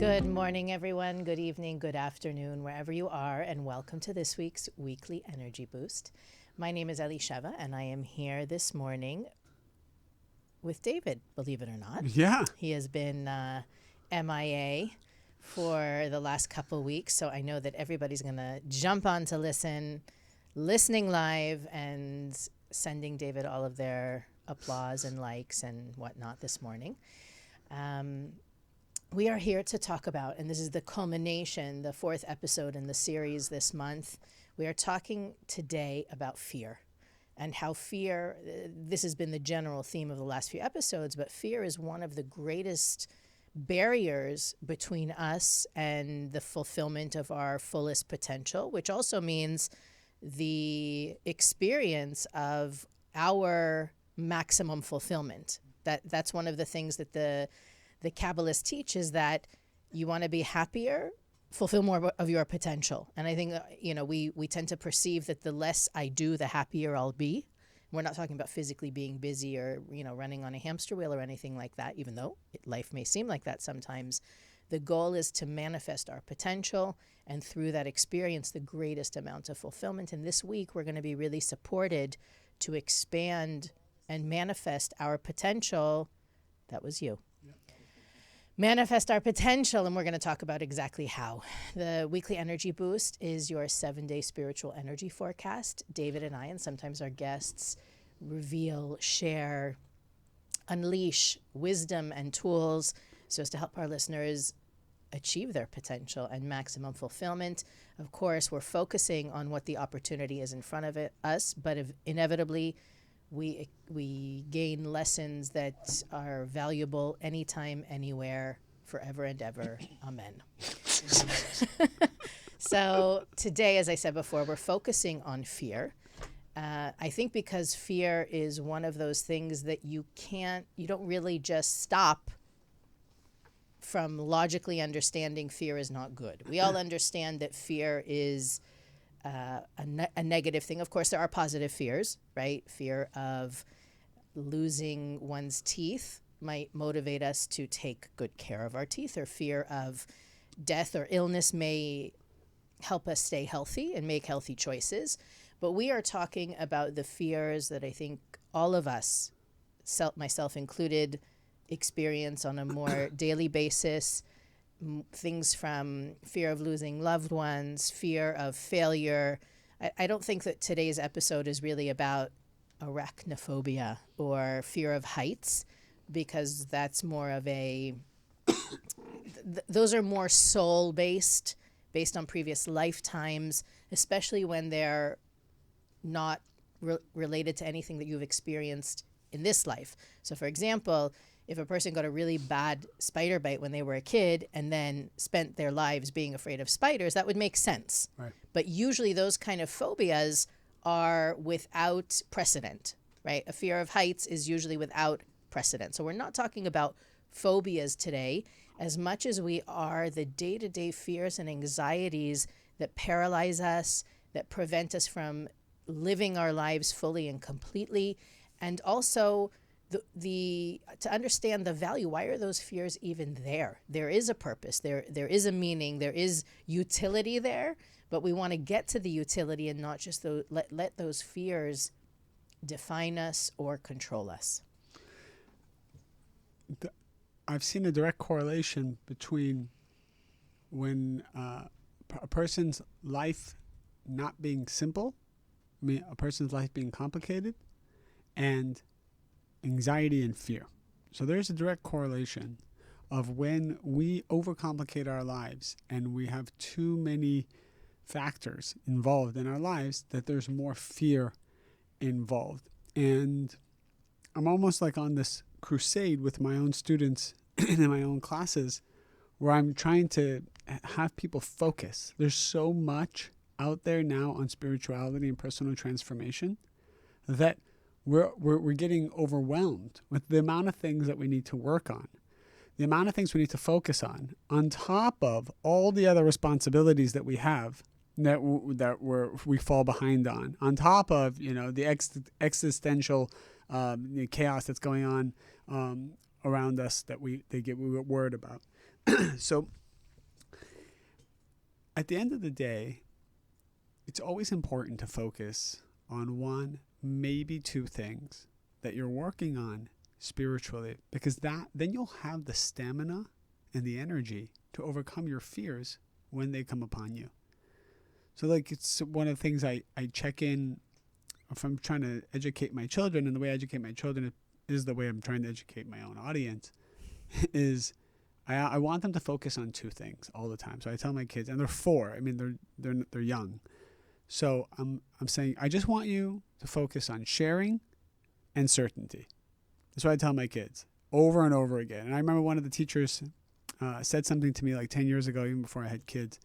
Good morning, everyone. Good evening, good afternoon, wherever you are, and welcome to this week's Weekly Energy Boost. My name is Elisheva, and I am here this morning with David, believe it or not. Yeah. He has been MIA for the last couple weeks, so I know that everybody's going to jump on to listening live and sending David all of their applause and likes and whatnot this morning. We are here to talk about, and this is the culmination, the fourth episode in the series this month. We are talking today about fear and how fear, this has been the general theme of the last few episodes, but fear is one of the greatest barriers between us and the fulfillment of our fullest potential, which also means the experience of our maximum fulfillment. That's one of the things that the Kabbalists teach, is that you want to be happier, fulfill more of your potential. And I think, we tend to perceive that the less I do, the happier I'll be. We're not talking about physically being busy or, running on a hamster wheel or anything like that, even though life may seem like that sometimes. The goal is to manifest our potential, and through that experience, the greatest amount of fulfillment. And this week, we're going to be really supported to expand and manifest our potential. That was you. Manifest our potential, and we're going to talk about exactly how. The Weekly Energy Boost is your 7-day spiritual energy forecast. David and I, and sometimes our guests, reveal, share, unleash wisdom and tools so as to help our listeners achieve their potential and maximum fulfillment. Of course, we're focusing on what the opportunity is in front of us, but inevitably, we gain lessons that are valuable anytime, anywhere, forever and ever. Amen. So today, as I said before, we're focusing on fear. I think because fear is one of those things that you don't really just stop from logically understanding fear is not good. We all understand that fear is a negative thing. Of course, there are positive fears, right? Fear of losing one's teeth might motivate us to take good care of our teeth, or fear of death or illness may help us stay healthy and make healthy choices. But we are talking about the fears that I think all of us, myself included, experience on a more daily basis. Things from fear of losing loved ones, fear of failure. I don't think that today's episode is really about arachnophobia or fear of heights, because that's more of those are more soul-based, based on previous lifetimes, especially when they're not related to anything that you've experienced in this life. So, for example, if a person got a really bad spider bite when they were a kid and then spent their lives being afraid of spiders, that would make sense. Right. But usually those kind of phobias are without precedent, right? A fear of heights is usually without precedent. So we're not talking about phobias today as much as we are the day-to-day fears and anxieties that paralyze us, that prevent us from living our lives fully and completely, and also to understand the value. Why are those fears even there? There is a purpose. There is a meaning. There is utility there. But we want to get to the utility and not just let those fears define us or control us. I've seen a direct correlation between when a person's life not being simple, a person's life being complicated, and anxiety and fear. So there's a direct correlation of when we overcomplicate our lives and we have too many factors involved in our lives, that there's more fear involved. And I'm almost like on this crusade with my own students in my own classes, where I'm trying to have people focus. There's so much out there now on spirituality and personal transformation that we're getting overwhelmed with the amount of things that we need to work on, the amount of things we need to focus on top of all the other responsibilities that we have that we fall behind on top of the existential chaos that's going on around us that we get worried about. So at the end of the day, it's always important to focus on one, maybe two things that you're working on spiritually, because then you'll have the stamina and the energy to overcome your fears when they come upon you. So like, it's one of the things I check in if I'm trying to educate my children, and the way I educate my children is the way I'm trying to educate my own audience, is I want them to focus on two things all the time. So I tell my kids, and they're 4. I mean, they're young. So I'm saying, I just want you to focus on sharing and certainty. That's what I tell my kids over and over again. And I remember one of the teachers said something to me like 10 years ago, even before I had kids.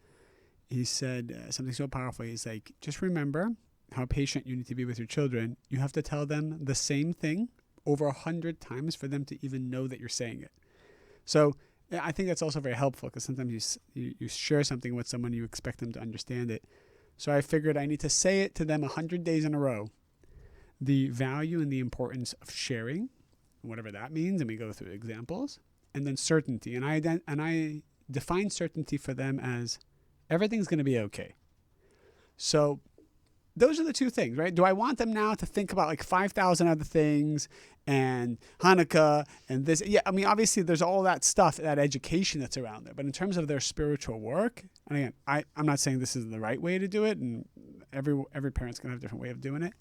He said something so powerful. He's like, just remember how patient you need to be with your children. You have to tell them the same thing over 100 times for them to even know that you're saying it. So I think that's also very helpful, because sometimes you share something with someone, you expect them to understand it. So I figured I need to say it to them 100 days in a row. The value and the importance of sharing, whatever that means, and we go through examples, and then certainty. And I define certainty for them as everything's going to be okay. So those are the two things, right? Do I want them now to think about like 5,000 other things and Hanukkah and this? Yeah, I mean, obviously there's all that stuff, that education that's around there. But in terms of their spiritual work, and again, I'm not saying this is the right way to do it, and every parent's going to have a different way of doing it.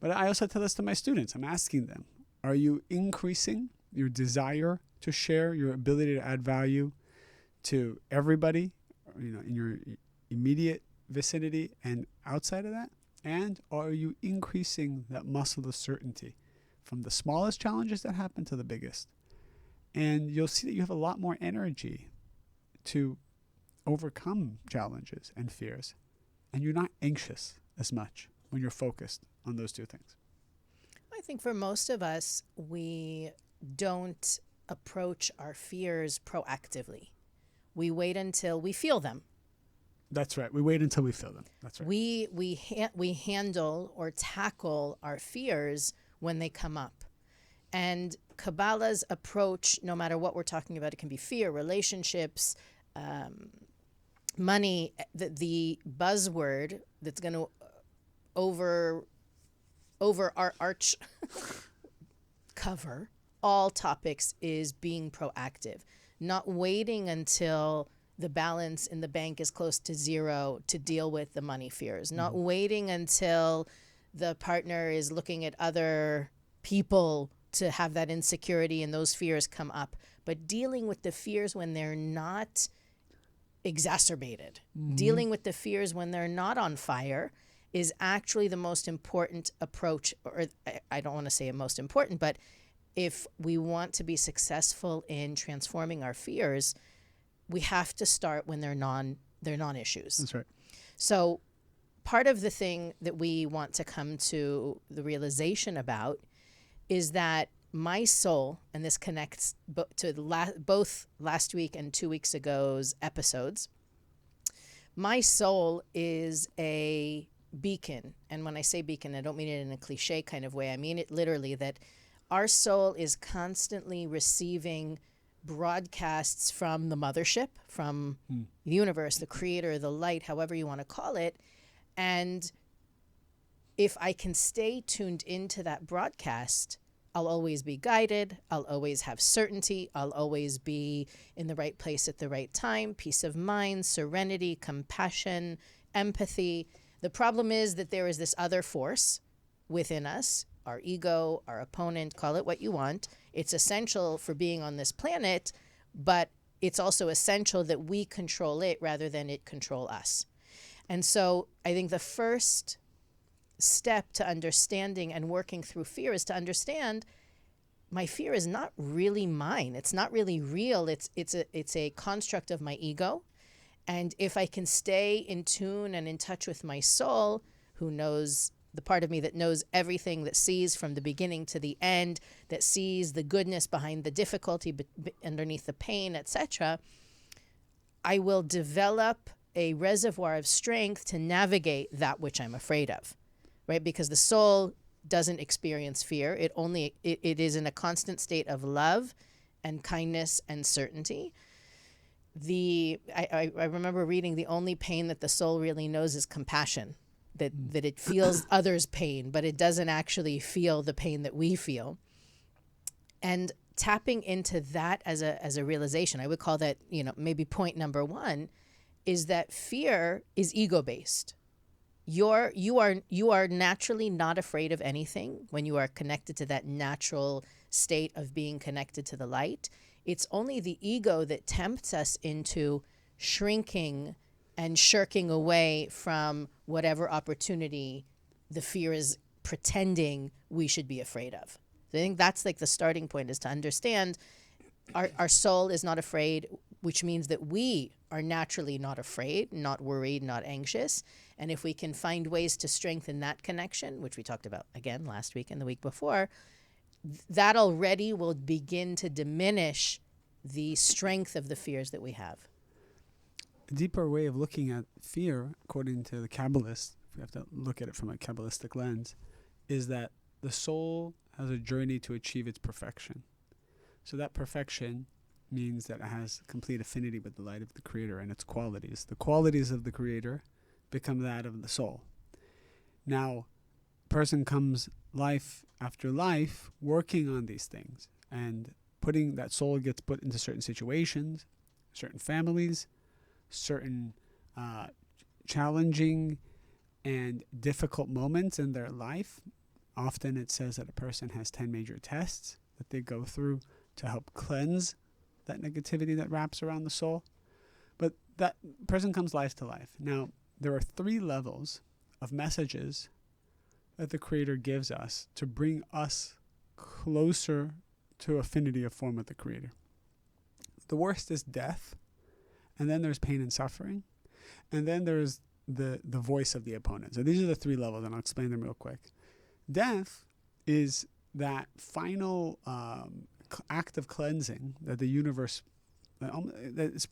But I also tell this to my students. I'm asking them, are you increasing your desire to share, your ability to add value to everybody, in your immediate vicinity and outside of that? And are you increasing that muscle of certainty from the smallest challenges that happen to the biggest? And you'll see that you have a lot more energy to overcome challenges and fears. And you're not anxious as much when you're focused on those two things. I think for most of us, we don't approach our fears proactively. We wait until we feel them. That's right. We wait until we feel them. That's right. We handle or tackle our fears when they come up. And Kabbalah's approach, no matter what we're talking about, it can be fear, relationships, money, the buzzword that's going to overarch cover all topics is being proactive, not waiting until the balance in the bank is close to zero to deal with the money fears, not waiting until the partner is looking at other people to have that insecurity and those fears come up, but dealing with the fears when they're not exacerbated, dealing with the fears when they're not on fire is actually the most important approach. Or I don't want to say it most important, but if we want to be successful in transforming our fears, we have to start when they're non-issues. That's right. So part of the thing that we want to come to the realization about is that my soul, and this connects to both last week and 2 weeks ago's episodes, my soul is a beacon. And when I say beacon, I don't mean it in a cliche kind of way. I mean it literally, that our soul is constantly receiving broadcasts from the mothership, from the universe, the creator, the light, however you want to call it. And if I can stay tuned into that broadcast, I'll always be guided. I'll always have certainty. I'll always be in the right place at the right time, peace of mind, serenity, compassion, empathy. The problem is that there is this other force within us, our ego, our opponent, call it what you want. It's essential for being on this planet, but it's also essential that we control it rather than it control us. And so I think the first step to understanding and working through fear is to understand my fear is not really mine. It's not really real. It's a construct of my ego. And if I can stay in tune and in touch with my soul, who knows, the part of me that knows everything, that sees from the beginning to the end, that sees the goodness behind the difficulty, underneath the pain, etc., I will develop a reservoir of strength to navigate that which I'm afraid of, right? Because the soul doesn't experience fear. It is in a constant state of love and kindness and certainty. I remember reading the only pain that the soul really knows is compassion, that it feels others' pain, but it doesn't actually feel the pain that we feel. And tapping into that as a realization, I would call that, maybe point number one, is that fear is ego-based. You are naturally not afraid of anything when you are connected to that natural state of being connected to the light. It's only the ego that tempts us into shrinking and shirking away from whatever opportunity the fear is pretending we should be afraid of. So I think that's like the starting point, is to understand our soul is not afraid, which means that we are naturally not afraid, not worried, not anxious. And if we can find ways to strengthen that connection, which we talked about again last week and the week before, that already will begin to diminish the strength of the fears that we have. A deeper way of looking at fear, according to the Kabbalists, if we have to look at it from a Kabbalistic lens, is that the soul has a journey to achieve its perfection. So that perfection means that it has complete affinity with the light of the Creator and its qualities. The qualities of the Creator become that of the soul. Now, person comes life after life working on these things, and putting that soul gets put into certain situations, certain families, certain challenging and difficult moments in their life. Often it says that a person has 10 major tests that they go through to help cleanse that negativity that wraps around the soul. But that person comes life to life. Now, there are 3 levels of messages that the Creator gives us to bring us closer to affinity of form with the Creator. The worst is death, and then there's pain and suffering, and then there's the voice of the opponent. So these are the 3 levels, and I'll explain them real quick. Death is that final act of cleansing that the universe, that is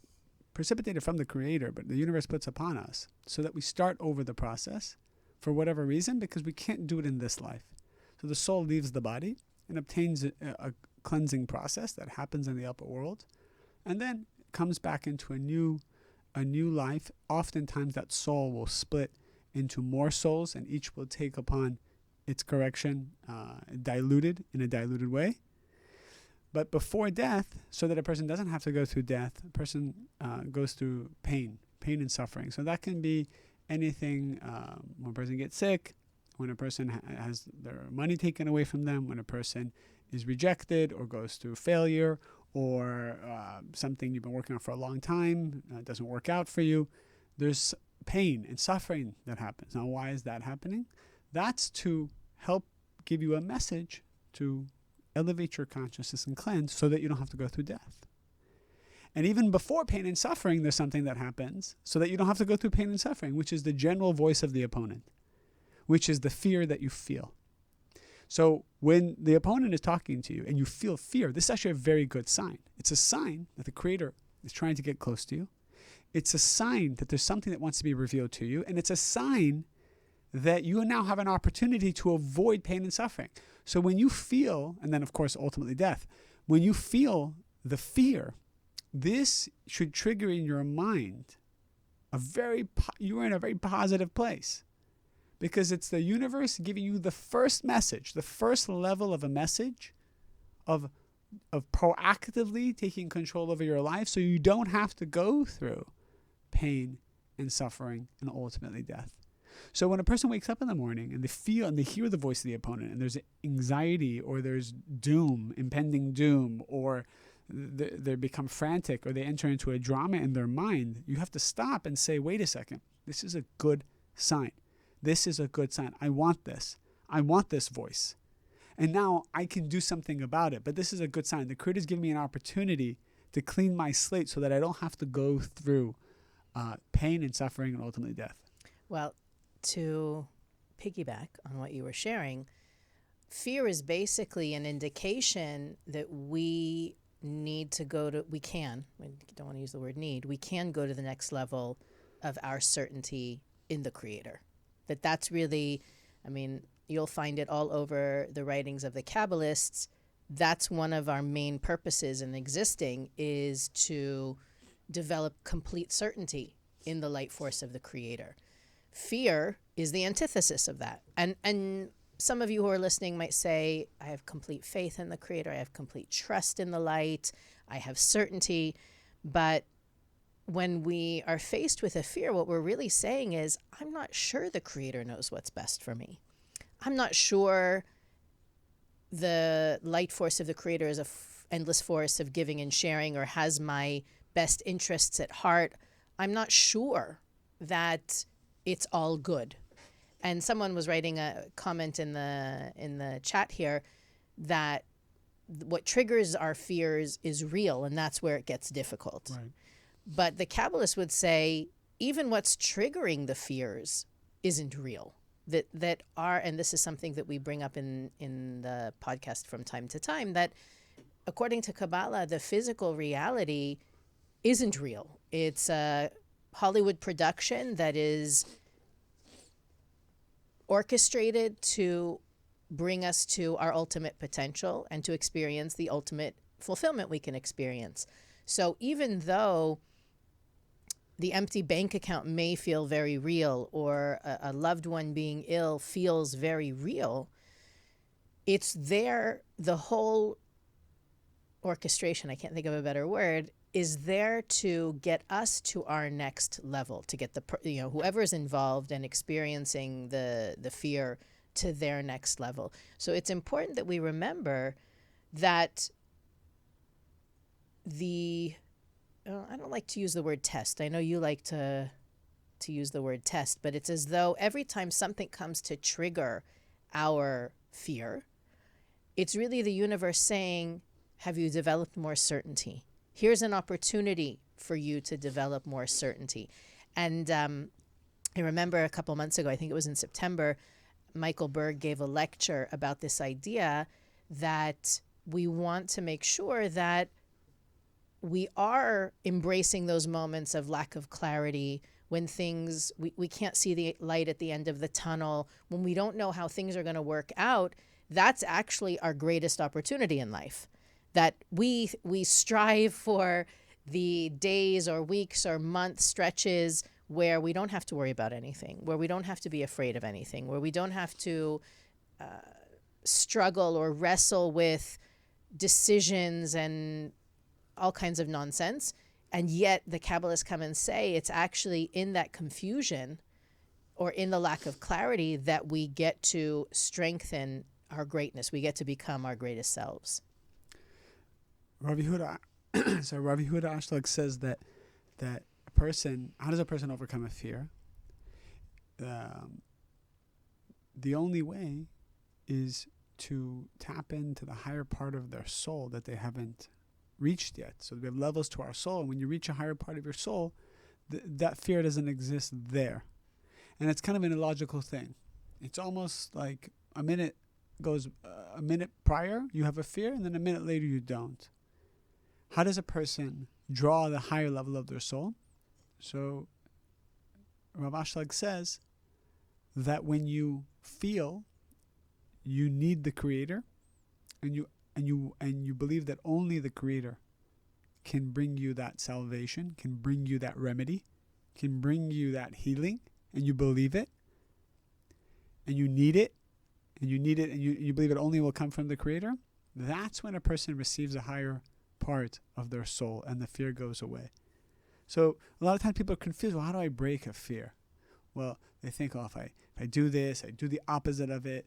precipitated from the Creator, but the universe puts upon us so that we start over the process for whatever reason, because we can't do it in this life. So the soul leaves the body and obtains a cleansing process that happens in the upper world, and then comes back into a new life. Oftentimes that soul will split into more souls, and each will take upon its correction, diluted in a diluted way. But before death, so that a person doesn't have to go through death, a person goes through pain and suffering. So that can be anything, when a person gets sick, when a person has their money taken away from them, when a person is rejected or goes through failure, or something you've been working on for a long time doesn't work out for you. There's pain and suffering that happens. Now, why is that happening? That's to help give you a message to elevate your consciousness and cleanse so that you don't have to go through death. And even before pain and suffering, there's something that happens so that you don't have to go through pain and suffering, which is the general voice of the opponent, which is the fear that you feel. So when the opponent is talking to you and you feel fear, this is actually a very good sign. It's a sign that the Creator is trying to get close to you. It's a sign that there's something that wants to be revealed to you. And it's a sign that you now have an opportunity to avoid pain and suffering. So when you feel, and then of course ultimately death, when you feel the fear, this should trigger in your mind you are in a very positive place, because it's the universe giving you the first message, the first level of a message of proactively taking control over your life, so you don't have to go through pain and suffering and ultimately death. So when a person wakes up in the morning and they feel and they hear the voice of the opponent, and there's anxiety or there's doom, impending doom, or they become frantic, or they enter into a drama in their mind, you have to stop and say, wait a second, this is a good sign. This is a good sign. I want this. I want this voice. And now I can do something about it. But this is a good sign. The Creator is giving me an opportunity to clean my slate so that I don't have to go through pain and suffering and ultimately death. Well, to piggyback on what you were sharing, fear is basically an indication that we need to go to, we don't want to use the word need, we can go to the next level of our certainty in the Creator. That's really, you'll find it all over the writings of the Kabbalists. That's one of our main purposes in existing, is to develop complete certainty in the light force of the Creator. Fear is the antithesis of that. And some of you who are listening might say, I have complete faith in the Creator. I have complete trust in the light. I have certainty. But when we are faced with a fear, what we're really saying is, I'm not sure the Creator knows what's best for me. I'm not sure the light force of the Creator is an endless force of giving and sharing, or has my best interests at heart. I'm not sure that it's all good. And someone was writing a comment in the chat here that what triggers our fears is real, and that's where it gets difficult. Right. But the Kabbalists would say even what's triggering the fears isn't real. That are, and this is something that we bring up in the podcast from time to time, that according to Kabbalah, the physical reality isn't real. It's a Hollywood production that is orchestrated to bring us to our ultimate potential and to experience the ultimate fulfillment we can experience. So even though the empty bank account may feel very real, or a loved one being ill feels very real, it's there, the whole orchestration, I can't think of a better word, is there to get us to our next level, to get whoever is involved and experiencing the fear to their next level. So it's important that we remember that I don't like to use the word test. I know you like to use the word test, but it's as though every time something comes to trigger our fear, it's really the universe saying, have you developed more certainty? Here's an opportunity for you to develop more certainty. And I remember a couple months ago, I think it was in September, Michael Berg gave a lecture about this idea that we want to make sure that we are embracing those moments of lack of clarity, when things, we can't see the light at the end of the tunnel, when we don't know how things are going to work out. That's actually our greatest opportunity in life. That we strive for the days or weeks or month stretches where we don't have to worry about anything, where we don't have to be afraid of anything, where we don't have to struggle or wrestle with decisions and all kinds of nonsense. And yet the Kabbalists come and say it's actually in that confusion or in the lack of clarity that we get to strengthen our greatness. We get to become our greatest selves. Rav Yehuda Ashlag says that a person, how does a person overcome a fear? The only way is to tap into the higher part of their soul that they haven't reached yet. So we have levels to our soul, and when you reach a higher part of your soul, that fear doesn't exist there. And it's kind of an illogical thing. It's almost like a minute prior you have a fear, and then a minute later you don't. How does a person draw the higher level of their soul? So Rav Ashlag says that when you feel you need the Creator, and you believe that only the Creator can bring you that salvation, can bring you that remedy, can bring you that healing, and you believe it, and you need it, and you believe it only will come from the Creator, that's when a person receives a higher part of their soul and the fear goes away. So a lot of times people are confused. Well, how do I break a fear? Well, they think, if I do this, I do the opposite of it.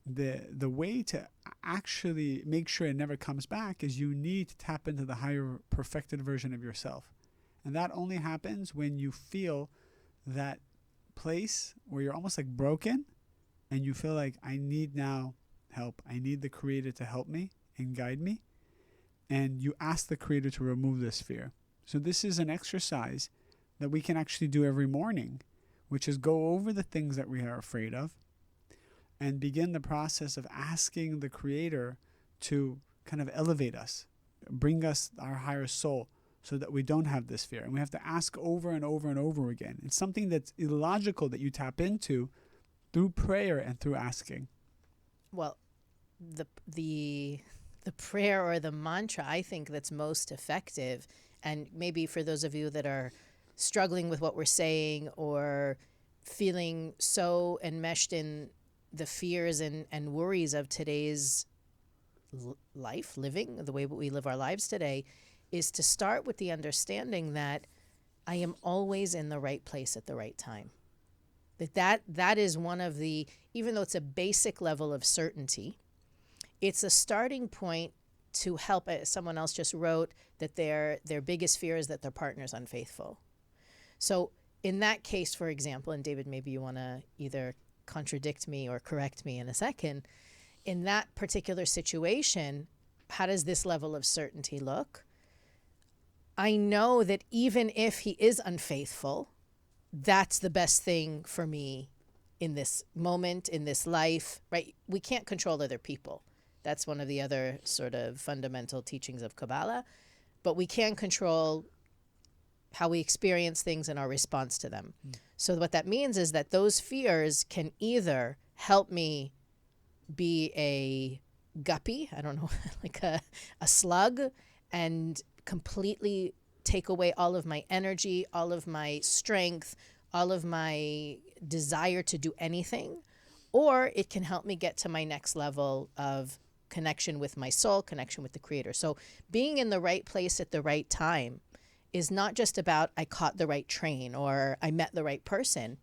The way to actually make sure it never comes back is you need to tap into the higher perfected version of yourself. And that only happens when you feel that place where you're almost like broken and you feel like, I need now help. I need the Creator to help me and guide me. And you ask the Creator to remove this fear. So this is an exercise that we can actually do every morning, which is go over the things that we are afraid of and begin the process of asking the Creator to kind of elevate us, bring us our higher soul so that we don't have this fear. And we have to ask over and over and over again. It's something that's illogical that you tap into through prayer and through asking. Well, the prayer or the mantra I think that's most effective And maybe for those of you that are struggling with what we're saying or feeling so enmeshed in the fears and worries of today's life, living, the way we live our lives today, is to start with the understanding that I am always in the right place at the right time. That is one of the, even though it's a basic level of certainty, it's a starting point to help. Someone else just wrote that their biggest fear is that their partner's unfaithful. So in that case, for example, and David, maybe you want to either contradict me or correct me in a second, in that particular situation, how does this level of certainty look? I know that even if he is unfaithful, that's the best thing for me in this moment, in this life, right? We can't control other people. That's one of the other sort of fundamental teachings of Kabbalah. But we can control how we experience things and our response to them. So what that means is that those fears can either help me be a guppy, I don't know, like a slug, and completely take away all of my energy, all of my strength, all of my desire to do anything, or it can help me get to my next level of connection with my soul, connection with the Creator. So being in the right place at the right time is not just about I caught the right train or I met the right person.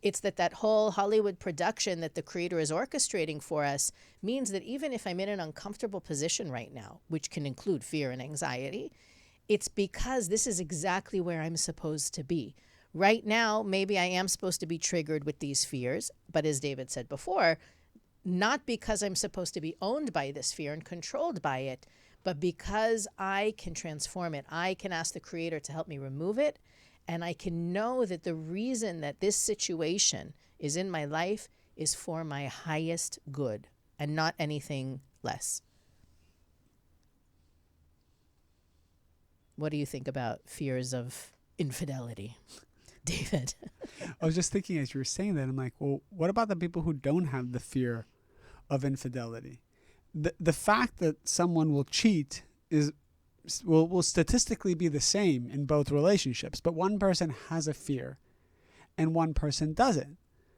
It's that whole Hollywood production that the Creator is orchestrating for us means that even if I'm in an uncomfortable position right now, which can include fear and anxiety, it's because this is exactly where I'm supposed to be. Right now, maybe I am supposed to be triggered with these fears, but as David said before, not because I'm supposed to be owned by this fear and controlled by it, but because I can transform it. I can ask the Creator to help me remove it, and I can know that the reason that this situation is in my life is for my highest good and not anything less. What do you think about fears of infidelity, David? I was just thinking as you were saying that, I'm like, well, what about the people who don't have the fear of infidelity? The fact that someone will cheat will statistically be the same in both relationships, but one person has a fear and one person doesn't.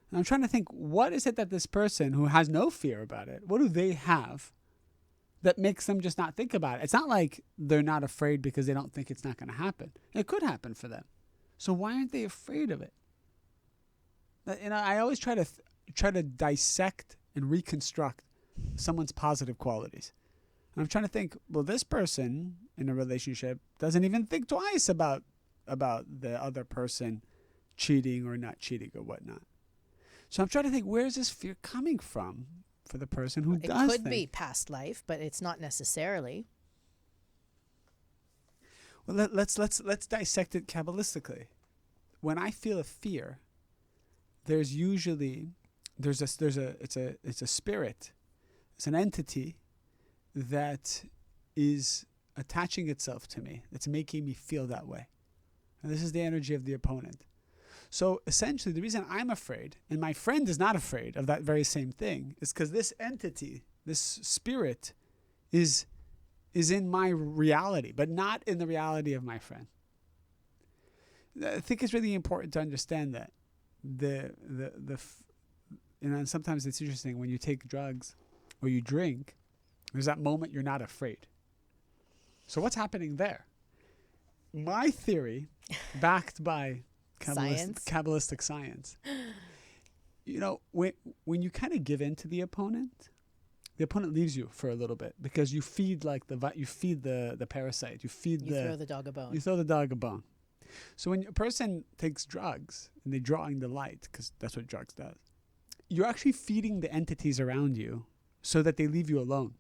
And I'm trying to think, what is it that this person who has no fear about it, what do they have that makes them just not think about it? It's not like they're not afraid because they don't think it's not going to happen. It could happen for them. So why aren't they afraid of it? I always try to dissect and reconstruct someone's positive qualities. And I'm trying to think, well, this person in a relationship doesn't even think twice about the other person cheating or not cheating or whatnot. So I'm trying to think, where's this fear coming from for the person who does It could be past life, but it's not necessarily. Well, let's dissect it Kabbalistically. When I feel a fear, it's a spirit, it's an entity that is attaching itself to me. It's making me feel that way. And this is the energy of the opponent. So essentially, the reason I'm afraid, and my friend is not afraid of that very same thing, is because this entity, this spirit, is in my reality, but not in the reality of my friend. I think it's really important to understand that sometimes it's interesting when you take drugs or you drink, there's that moment you're not afraid. So what's happening there? My theory, backed by Kabbalistic science, when you kind of give in to the opponent leaves you for a little bit because you feed the parasite. You throw the dog a bone. You throw the dog a bone. So when a person takes drugs and they're drawing the light, because that's what drugs does, you're actually feeding the entities around you so that they leave you alone.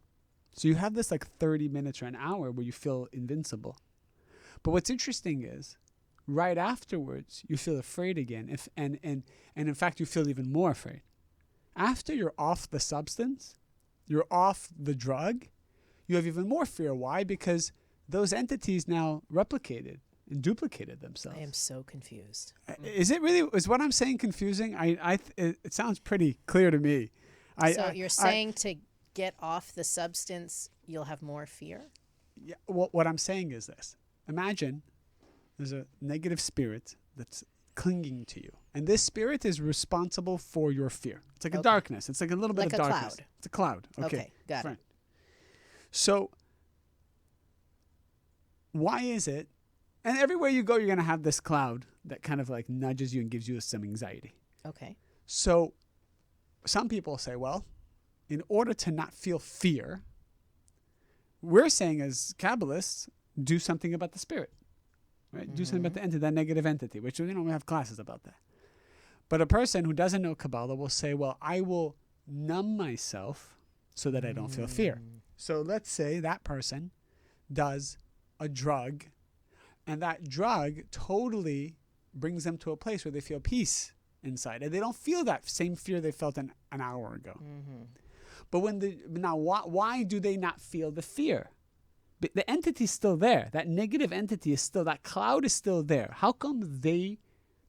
So you have this like 30 minutes or an hour where you feel invincible. But what's interesting is right afterwards, you feel afraid again. And in fact, you feel even more afraid. After you're off the substance, you're off the drug, you have even more fear. Why? Because those entities now replicated and duplicated themselves. I am so confused. Is what I'm saying confusing? It sounds pretty clear to me. You're saying to get off the substance, you'll have more fear? Yeah. What I'm saying is this. imagine there's a negative spirit that's clinging to you. And this spirit is responsible for your fear. It's like a darkness. It's like a little bit Like of a darkness. cloud. It's a cloud. Okay, got it. So why is it, and everywhere you go, you're going to have this cloud that kind of like nudges you and gives you some anxiety. Okay. So some people say, well, in order to not feel fear, we're saying as Kabbalists, do something about the spirit, right? Do something about the entity, that negative entity, which, we have classes about that. But a person who doesn't know Kabbalah will say, well, I will numb myself so that I don't feel fear. So let's say that person does a drug, and that drug totally brings them to a place where they feel peace inside, and they don't feel that same fear they felt an hour ago. But why do they not feel the fear? The entity's still there. That negative entity is still, that cloud is still there. How come they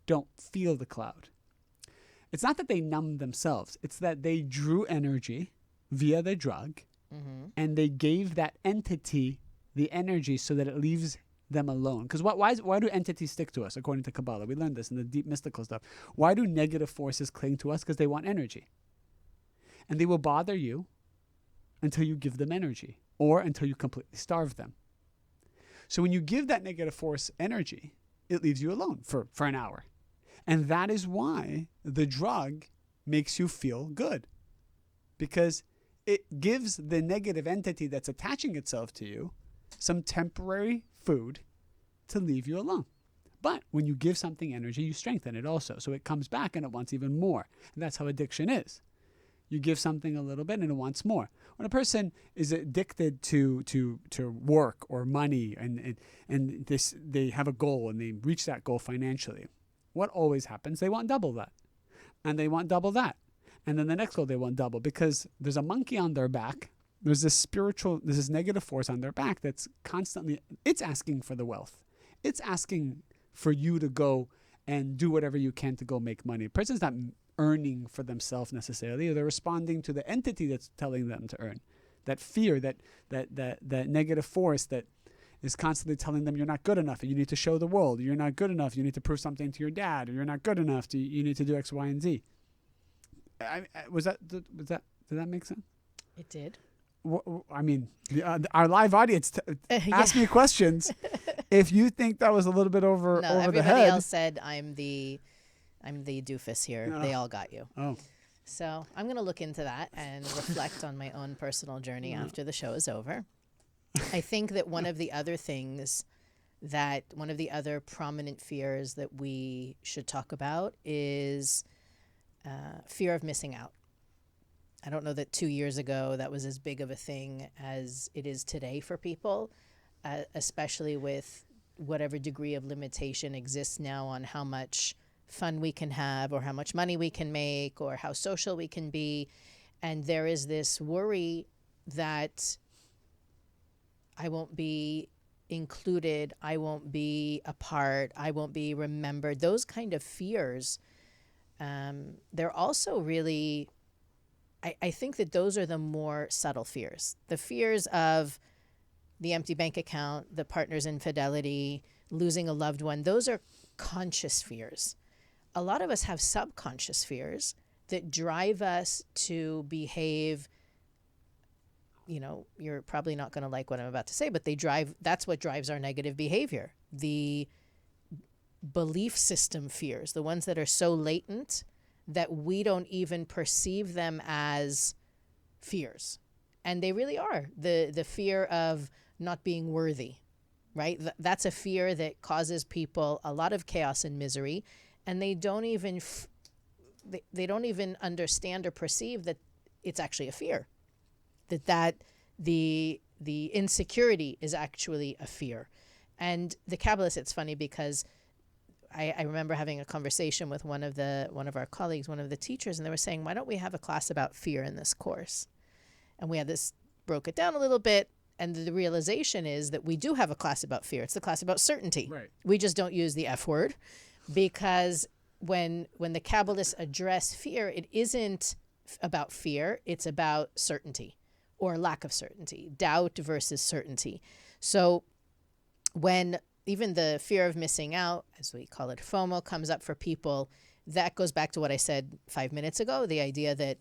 don't feel the cloud? It's not that they numbed themselves. It's that they drew energy via the drug, and they gave that entity the energy so that it leaves them alone. Because why do entities stick to us, according to Kabbalah? We learned this in the deep mystical stuff. Why do negative forces cling to us? Because they want energy. And they will bother you until you give them energy, or until you completely starve them. So when you give that negative force energy, it leaves you alone for an hour. And that is why the drug makes you feel good. Because it gives the negative entity that's attaching itself to you some temporary food to leave you alone. But when you give something energy, you strengthen it also. So it comes back and it wants even more. And that's how addiction is. You give something a little bit and it wants more. When a person is addicted to work or money, and they have a goal and they reach that goal financially, what always happens? They want double that. And they want double that. And then the next goal they want double, because there's a monkey on their back. There's this negative force on their back that's constantly, it's asking for the wealth. It's asking for you to go and do whatever you can to go make money. A person's not earning for themselves necessarily. They're responding to the entity that's telling them to earn. That fear, that negative force that is constantly telling them you're not good enough and you need to show the world. You're not good enough. You need to prove something to your dad. Or you're not good enough. You need to do X, Y, and Z. Did that make sense? It did. I mean, our live audience asked me questions. If you think that was a little bit over the head. Everybody else said I'm the doofus here. No. They all got you. Oh. So I'm going to look into that and reflect on my own personal journey after the show is over. I think that one of the other prominent fears that we should talk about is fear of missing out. I don't know that 2 years ago that was as big of a thing as it is today for people, especially with whatever degree of limitation exists now on how much fun we can have or how much money we can make or how social we can be. And there is this worry that I won't be included, I won't be a part, I won't be remembered. Those kind of fears, they're also really... I think that those are the more subtle fears. The fears of the empty bank account, the partner's infidelity, losing a loved one, those are conscious fears. A lot of us have subconscious fears that drive us to behave. You're probably not going to like what I'm about to say, but that's what drives our negative behavior. The belief system fears, the ones that are so latent that we don't even perceive them as fears. And they really are. The fear of not being worthy, right? That's a fear that causes people a lot of chaos and misery, and they don't even understand or perceive that it's actually a fear. That the insecurity is actually a fear. And the Kabbalists, it's funny because I remember having a conversation with one of our colleagues, one of the teachers, and they were saying, why don't we have a class about fear in this course? And we broke it down a little bit, and the realization is that we do have a class about fear. It's the class about certainty. Right. We just don't use the F word, because when the Kabbalists address fear, it isn't about fear, it's about certainty or lack of certainty, doubt versus certainty. So when even the fear of missing out, as we call it, FOMO, comes up for people, that goes back to what I said 5 minutes ago, the idea that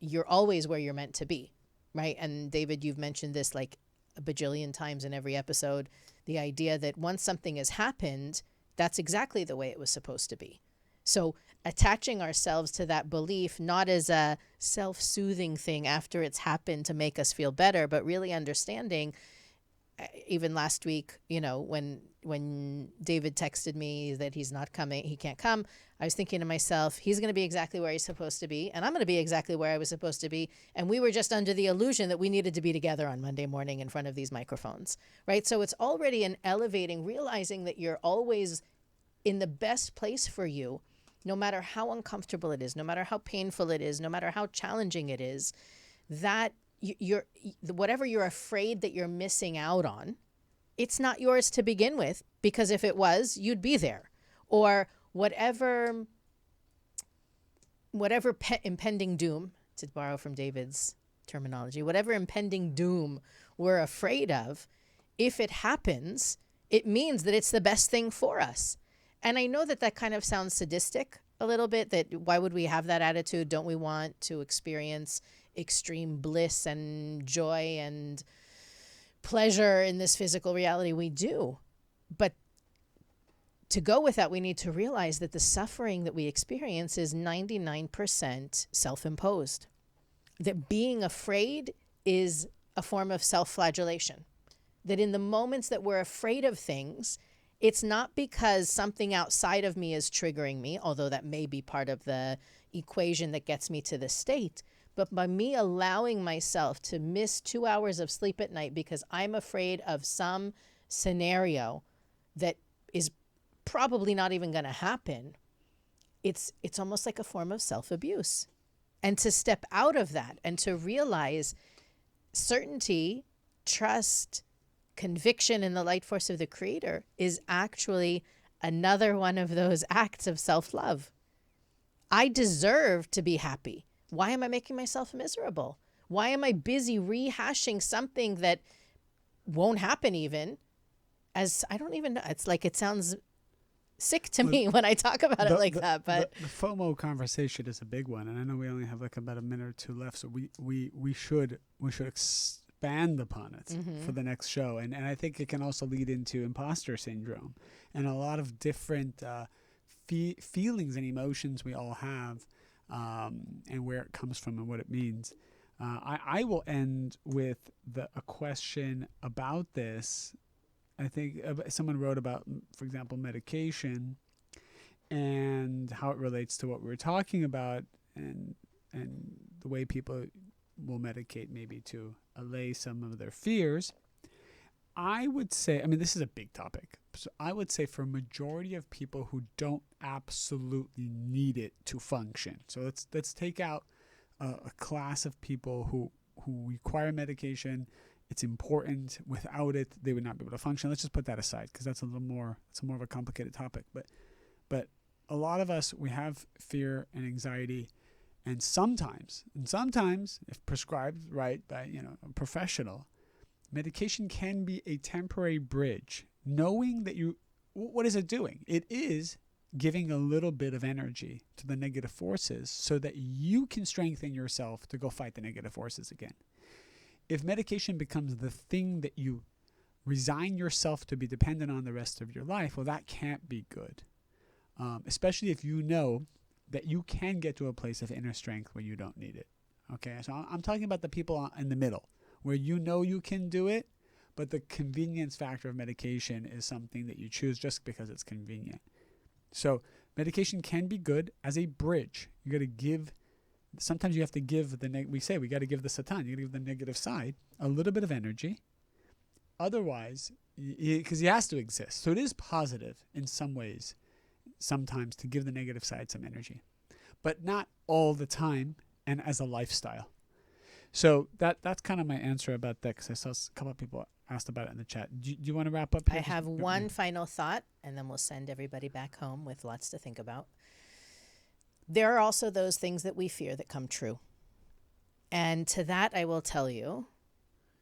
you're always where you're meant to be, right? And David, you've mentioned this like a bajillion times in every episode, the idea that once something has happened, that's exactly the way it was supposed to be. So attaching ourselves to that belief, not as a self-soothing thing after it's happened to make us feel better, but really understanding, even last week, when David texted me that he's not coming, he can't come, I was thinking to myself, he's going to be exactly where he's supposed to be, and I'm going to be exactly where I was supposed to be. And we were just under the illusion that we needed to be together on Monday morning in front of these microphones, right? So it's already an elevating, realizing that you're always in the best place for you, no matter how uncomfortable it is, no matter how painful it is, no matter how challenging it is, that you're whatever you're afraid that you're missing out on, it's not yours to begin with, because if it was, you'd be there. Or whatever impending doom, to borrow from David's terminology, whatever impending doom we're afraid of, if it happens, it means that it's the best thing for us. And I know that kind of sounds sadistic a little bit, that why would we have that attitude? Don't we want to experience extreme bliss and joy and pleasure in this physical reality? We do. But to go with that, we need to realize that the suffering that we experience is 99% self-imposed. That being afraid is a form of self-flagellation. That in the moments that we're afraid of things, it's not because something outside of me is triggering me, although that may be part of the equation that gets me to the state, but by me allowing myself to miss 2 hours of sleep at night because I'm afraid of some scenario that is probably not even going to happen, it's almost like a form of self-abuse. And to step out of that and to realize certainty, trust, conviction in the light force of the Creator is actually another one of those acts of self-love. I deserve to be happy. Why am I making myself miserable? Why am I busy rehashing something that won't happen even? As I don't even know. It's like it sounds sick to me when I talk about it like that. But the FOMO conversation is a big one, and I know we only have like about a minute or two left, so we should expand upon it for the next show, and I think it can also lead into imposter syndrome and a lot of different feelings and emotions we all have, and where it comes from and what it means. I will end with a question about this. I think someone wrote about, for example, medication and how it relates to what we were talking about, and the way people will medicate maybe to allay some of their fears. I would say, I mean, this is a big topic. So I would say for a majority of people who don't absolutely need it to function. So let's take out a class of people who require medication. It's important. Without it, they would not be able to function. Let's just put that aside because that's it's more of a complicated topic. But a lot of us, we have fear and anxiety, and sometimes, if prescribed right by a professional, medication can be a temporary bridge. Knowing that what is it doing? It is giving a little bit of energy to the negative forces so that you can strengthen yourself to go fight the negative forces again. If medication becomes the thing that you resign yourself to be dependent on the rest of your life, well, that can't be good. Especially if you know that you can get to a place of inner strength where you don't need it. Okay, so I'm talking about the people in the middle, where you can do it, but the convenience factor of medication is something that you choose just because it's convenient. So medication can be good as a bridge. You got to give. Sometimes you have to give we got to give the satan, you got to give the negative side a little bit of energy. Otherwise, because he has to exist. So it is positive in some ways, sometimes, to give the negative side some energy, but not all the time and as a lifestyle. So that's kind of my answer about that, because I saw a couple of people asked about it in the chat. Do you want to wrap up here? I have one final thought, and then we'll send everybody back home with lots to think about. There are also those things that we fear that come true. And to that, I will tell you,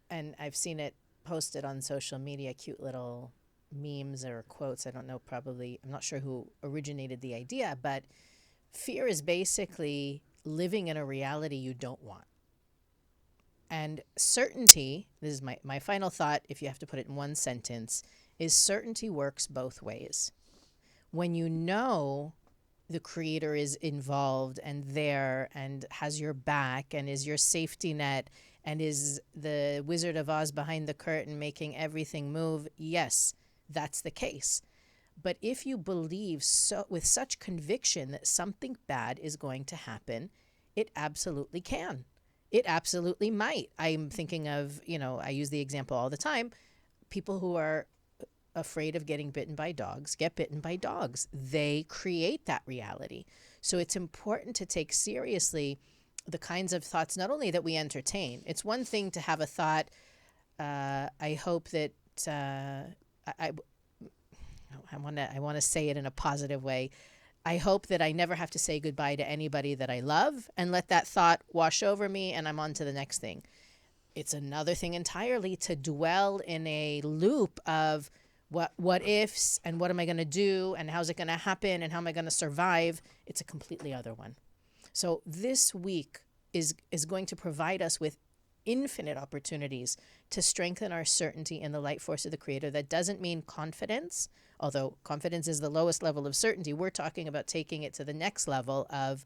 and I've seen it posted on social media, cute little memes or quotes. I don't know, probably, I'm not sure who originated the idea, but fear is basically living in a reality you don't want. And certainty, this is my final thought, if you have to put it in one sentence, is certainty works both ways. When you know the creator is involved and there and has your back and is your safety net and is the Wizard of Oz behind the curtain making everything move, yes, that's the case. But if you believe so with such conviction that something bad is going to happen, it absolutely can. It absolutely might. I'm thinking of, I use the example all the time. People who are afraid of getting bitten by dogs get bitten by dogs. They create that reality. So it's important to take seriously the kinds of thoughts, not only that we entertain. It's one thing to have a thought, I hope that, I want to say it in a positive way. I hope that I never have to say goodbye to anybody that I love, and let that thought wash over me and I'm on to the next thing. It's another thing entirely to dwell in a loop of what ifs and what am I going to do and how's it going to happen and how am I going to survive. It's a completely other one. So this week is going to provide us with infinite opportunities to strengthen our certainty in the light force of the Creator. That doesn't mean confidence, although confidence is the lowest level of certainty. We're talking about taking it to the next level of,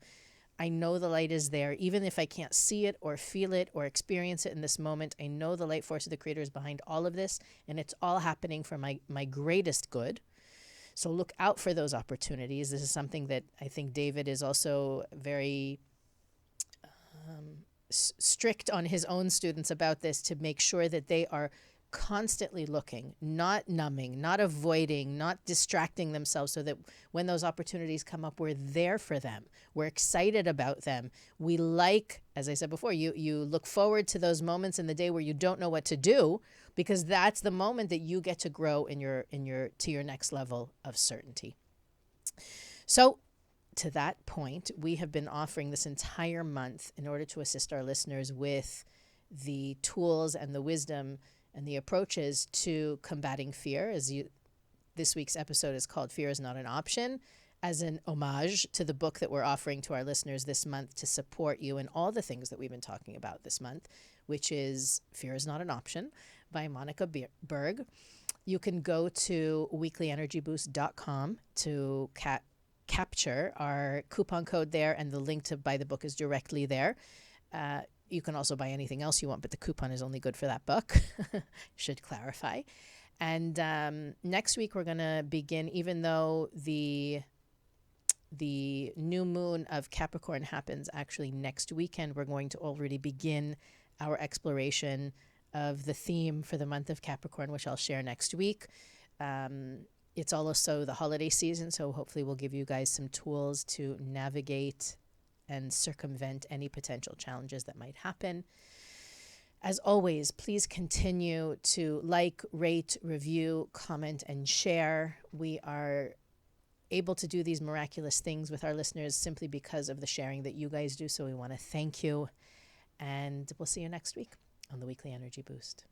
I know the light is there, even if I can't see it or feel it or experience it in this moment. I know the light force of the Creator is behind all of this, and it's all happening for my greatest good. So look out for those opportunities. This is something that I think David is also very strict on his own students about this, to make sure that they are constantly looking, not numbing, not avoiding, not distracting themselves, so that when those opportunities come up, we're there for them. We're excited about them. We like, as I said before, you look forward to those moments in the day where you don't know what to do, because that's the moment that you get to grow to your next level of certainty. So to that point, we have been offering this entire month in order to assist our listeners with the tools and the wisdom and the approaches to combating fear. This week's episode is called Fear is Not an Option, as an homage to the book that we're offering to our listeners this month to support you in all the things that we've been talking about this month, which is Fear is Not an Option by Monica Berg. You can go to weeklyenergyboost.com to capture our coupon code there, and the link to buy the book is directly there. You can also buy anything else you want, but the coupon is only good for that book. Should clarify. And next week we're going to begin, even though the new moon of Capricorn happens actually next weekend, we're going to already begin our exploration of the theme for the month of Capricorn, which I'll share next week. It's also the holiday season, so hopefully we'll give you guys some tools to navigate and circumvent any potential challenges that might happen. As always, please continue to like, rate, review, comment, and share. We are able to do these miraculous things with our listeners simply because of the sharing that you guys do, so we want to thank you. And we'll see you next week on the Weekly Energy Boost.